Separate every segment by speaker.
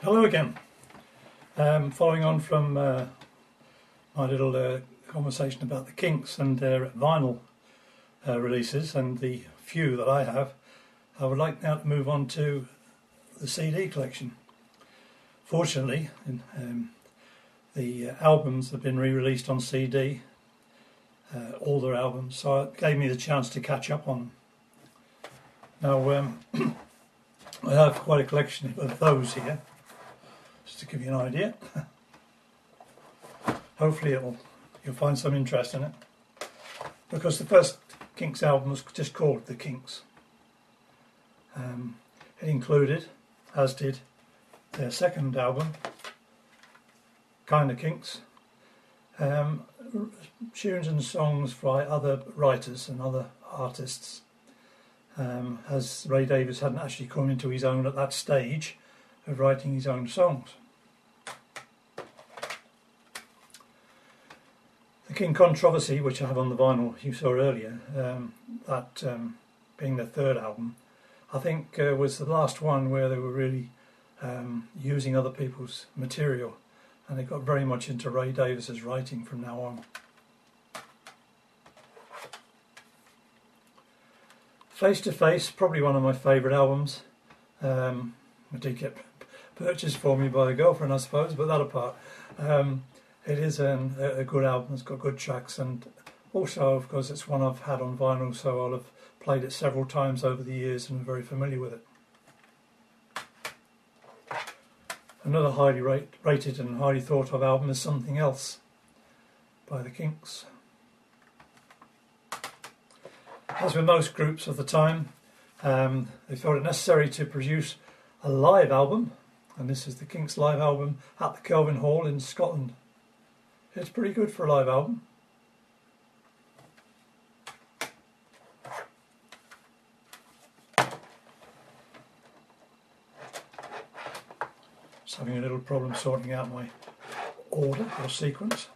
Speaker 1: Hello again. Following on from my little conversation about the Kinks and their vinyl releases and the few that I have, I would like now to move on to the CD collection. Fortunately, the albums have been re-released on CD, all their albums, so it gave me the chance to catch up on them. Now, I have quite a collection of those here, just to give you an idea. Hopefully you'll find some interest in it, because the first Kinks album was just called The Kinks. It included, as did their second album, Kinda Kinks, tunes and songs by other writers and other artists, as Ray Davies hadn't actually come into his own at that stage of writing his own songs. The King Controversy, which I have on the vinyl you saw earlier, that being the third album, I think was the last one where they were really using other people's material, and they got very much into Ray Davies's writing from now on. Face to Face, probably one of my favourite albums. It did get purchased for me by a girlfriend, I suppose, but that apart. It is a good album. It's got good tracks, and also, of course, it's one I've had on vinyl, so I'll have played it several times over the years and I'm very familiar with it. Another highly rated and highly thought of album is Something Else by the Kinks. As with most groups of the time, they felt it necessary to produce a live album, and this is the Kinks live album at the Kelvin Hall in Scotland. It's pretty good for a live album. Just having a little problem sorting out my order or sequence.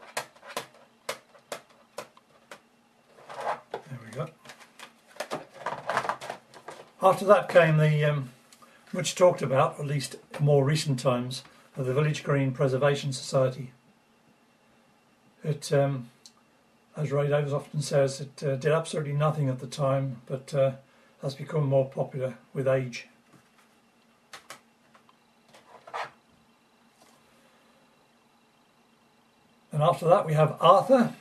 Speaker 1: There we go. After that came the much talked about, at least in more recent times, of the Village Green Preservation Society. It, as Ray Davies often says, it did absolutely nothing at the time, but has become more popular with age. And after that we have Arthur.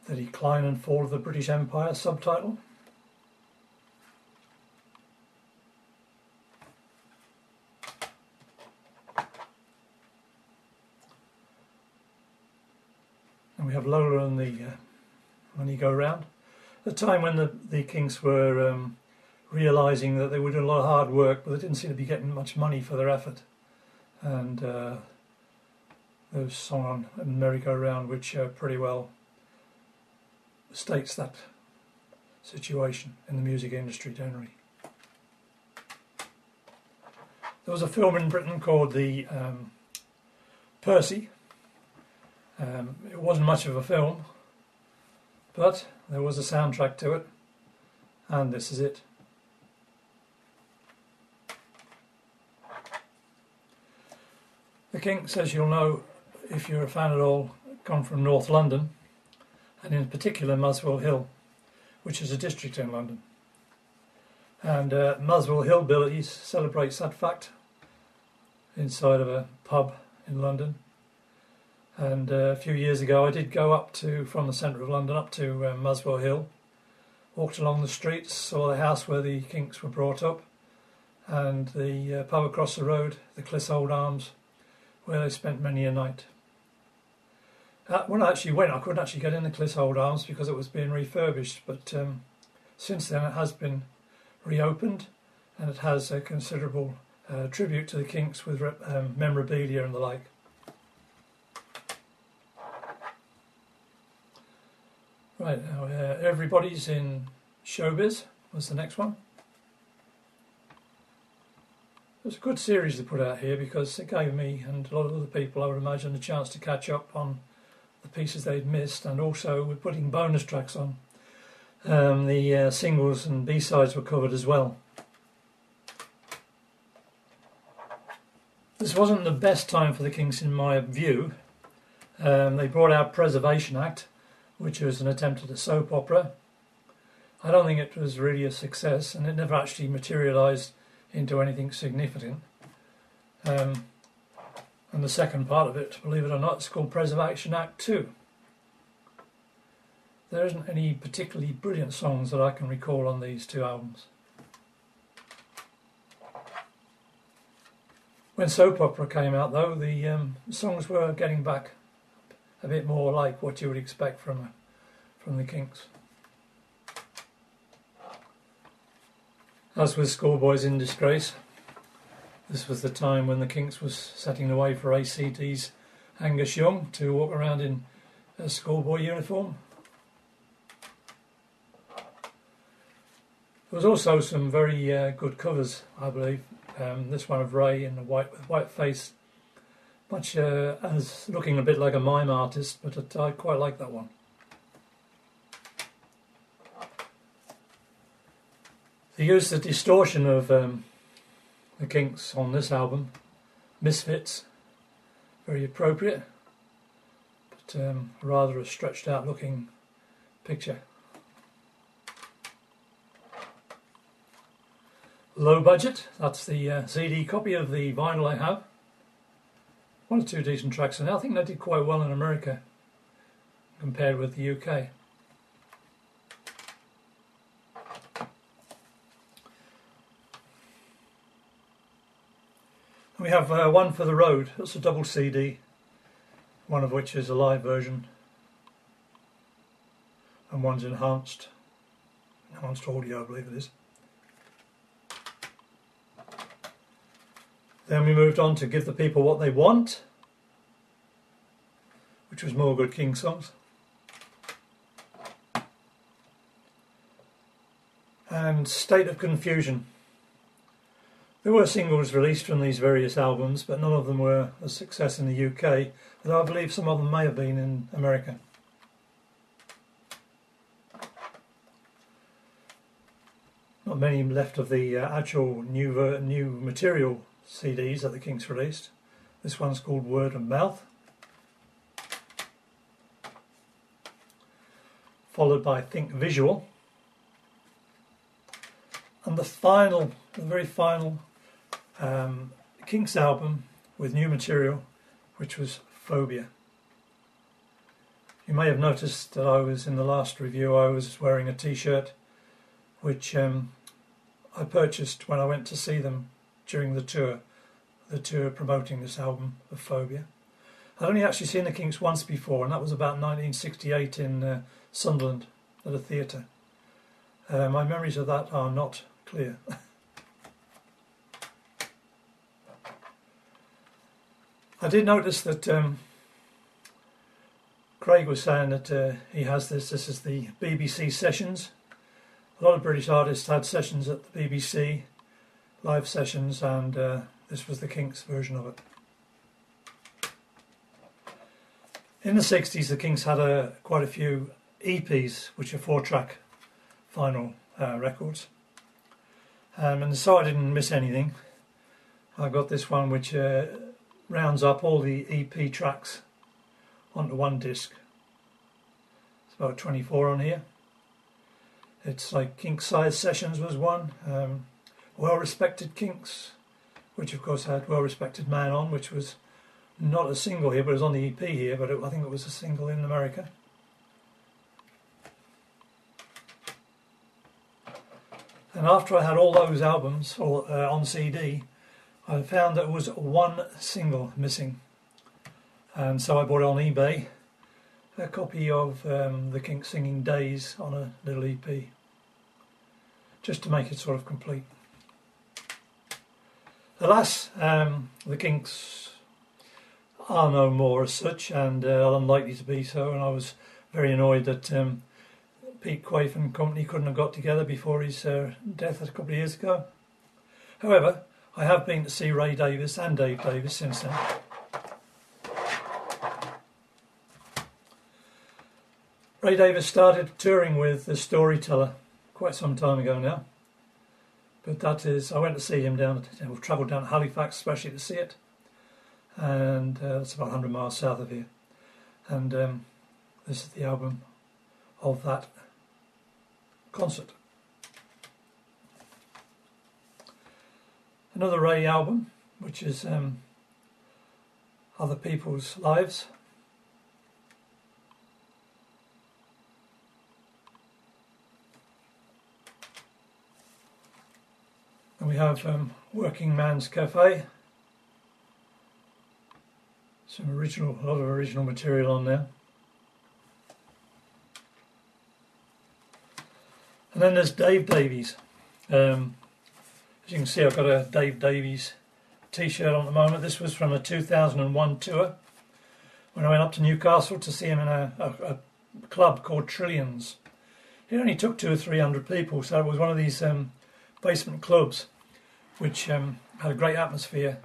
Speaker 1: The Decline and Fall of the British Empire subtitle. And we have Lola and the Money Go Round. At the time when the Kinks were realising that they were doing a lot of hard work, but they didn't seem to be getting much money for their effort. And there was a song on Merry Go Round which pretty well states that situation in the music industry generally. There was a film in Britain called the Percy. It wasn't much of a film, but there was a soundtrack to it, and this is it. The Kinks, as you'll know if you're a fan at all, come from North London, and in particular Muswell Hill, which is a district in London. And Muswell Hillbillies celebrates that fact inside of a pub in London. And a few years ago I did go up from the centre of London up to Muswell Hill, walked along the streets, saw the house where the Kinks were brought up, and the pub across the road, the Clissold Arms, where they spent many a night. When I actually went, I couldn't actually get in the Clissold Arms because it was being refurbished, but since then it has been reopened, and it has a considerable tribute to the Kinks with memorabilia and the like. Right, now Everybody's in Showbiz was the next one. It was a good series they put out here because it gave me and a lot of other people, I would imagine, a chance to catch up on the pieces they'd missed, and also we're putting bonus tracks on The singles and B-sides were covered as well. This wasn't the best time for the Kinks in my view. They brought out Preservation Act, which was an attempt at a soap opera. I don't think it was really a success, and it never actually materialised into anything significant. And the second part of it, believe it or not, is called Preservation Act 2. There isn't any particularly brilliant songs that I can recall on these two albums. When soap opera came out though, the songs were getting back a bit more like what you would expect from the Kinks. As with Schoolboys in Disgrace, this was the time when the Kinks was setting the way for ACT's Angus Young to walk around in a schoolboy uniform. There was also some very good covers, I believe. This one of Ray in the white face, much as looking a bit like a mime artist, but I quite like that one. They used the distortion of the Kinks on this album, Misfits, very appropriate, but rather a stretched out looking picture. Low Budget, that's the CD copy of the vinyl I have. One or two decent tracks, and I think they did quite well in America compared with the UK. We have One for the Road, that's a double CD, one of which is a live version and one's enhanced audio, I believe it is. Then we moved on to Give the People What They Want, which was more good King songs. And State of Confusion. There were singles released from these various albums, but none of them were a success in the UK, though I believe some of them may have been in America. Not many left of the actual new material CDs that the Kinks released. This one's called Word of Mouth, followed by Think Visual, and the very final Kinks album with new material, which was Phobia. You may have noticed that in the last review I was wearing a t-shirt which I purchased when I went to see them during the tour promoting this album of Phobia. I'd only actually seen the Kinks once before, and that was about 1968 in Sunderland at a theatre. My memories of that are not clear. I did notice that Craig was saying that he has this is the BBC sessions. A lot of British artists had sessions at the BBC, live sessions, and this was the Kinks version of it. In the 60s the Kinks had quite a few EPs, which are 4-track vinyl records, and so I didn't miss anything. I got this one which rounds up all the EP tracks onto one disc. It's about 24 on here. It's like Kinks I sessions was one, Well Respected Kinks, which of course had Well Respected Man on, which was not a single here, but it was on the EP here, but I think it was a single in America. And after I had all those albums on CD, I found there was one single missing, and so I bought it on eBay, a copy of the Kinks singing Days on a little EP, just to make it sort of complete. Alas, the Kinks are no more as such, and are unlikely to be so, and I was very annoyed that Pete Quaife and company couldn't have got together before his death a couple of years ago. However, I have been to see Ray Davies and Dave Davies since then. Ray Davies started touring with The Storyteller quite some time ago now. But that is, I went to see him we've travelled down to Halifax especially to see it. And it's about 100 miles south of here. And this is the album of that concert. Another Ray album, which is Other People's Lives. And we have Working Man's Cafe. A lot of original material on there. And then there's Dave Davies. As you can see, I've got a Dave Davies t-shirt on at the moment. This was from a 2001 tour when I went up to Newcastle to see him in a club called Trillions. It only took 200 or 300 people, so it was one of these basement clubs which had a great atmosphere,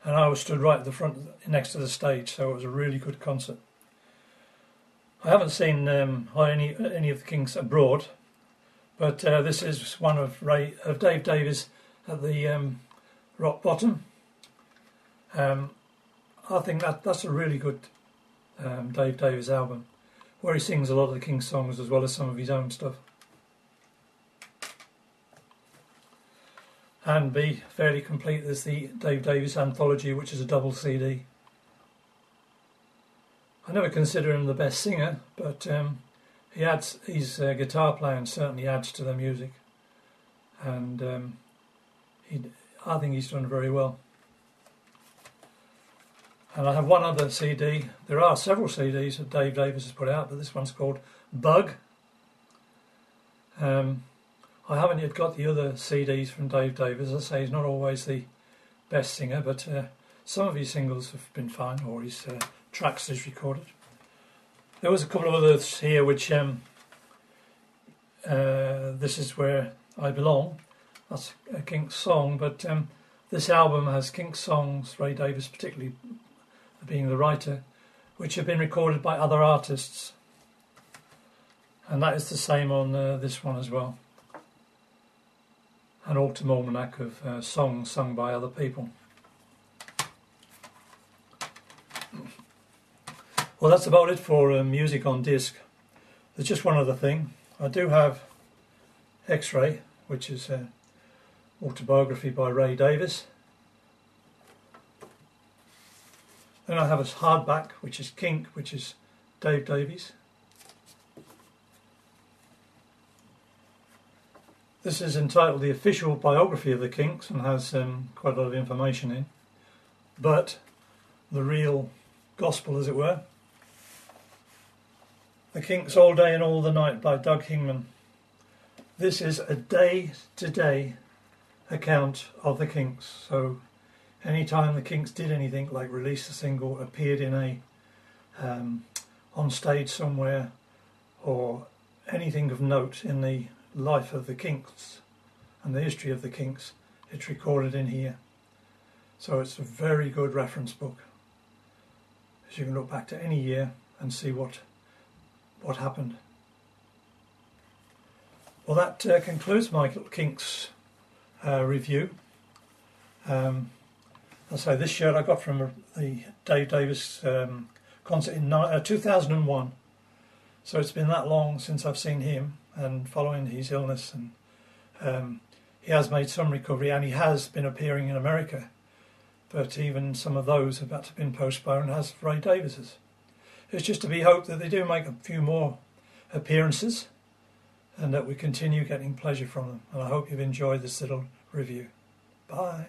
Speaker 1: and I was stood right at the front next to the stage, so it was a really good concert. I haven't seen any of the Kinks abroad, but this is one of Dave Davies at the Rock Bottom. I think that's a really good Dave Davies album, where he sings a lot of the Kinks songs as well as some of his own stuff. And B, fairly complete, there's the Dave Davies Anthology, which is a double CD. I never consider him the best singer, but his guitar playing certainly adds to the music, and I think he's done very well. And I have one other CD. There are several CDs that Dave Davies has put out, but this one's called Bug. I haven't yet got the other CDs from Dave Davies. As I say, he's not always the best singer, but some of his singles have been fine, or his tracks he's recorded. There was a couple of others here which This Is Where I Belong. That's a Kinks song, but this album has Kinks songs, Ray Davies particularly being the writer, which have been recorded by other artists. And that is the same on this one as well. An autumn almanac of songs sung by other people. Well, that's about it for music on disc. There's just one other thing. I do have X-Ray, which is an autobiography by Ray Davies. Then I have a hardback, which is Kink, which is Dave Davies. This is entitled The Official Biography of the Kinks and has quite a lot of information in. But the real gospel, as it were. The Kinks All Day and All the Night by Doug Hingman. This is a day-to-day account of the Kinks. So anytime the Kinks did anything, like release a single, appeared in a on stage somewhere, or anything of note in the life of the Kinks and the history of the Kinks, it's recorded in here. So it's a very good reference book, as you can look back to any year and see what happened. Well, that concludes my little Kinks review. I say this shirt I got from the Dave Davies concert in 2001. So it's been that long since I've seen him, and following his illness, and he has made some recovery, and he has been appearing in America, but even some of those have had to been postponed, as Ray Davies's. It's just to be hoped that they do make a few more appearances and that we continue getting pleasure from them, and I hope you've enjoyed this little review. Bye.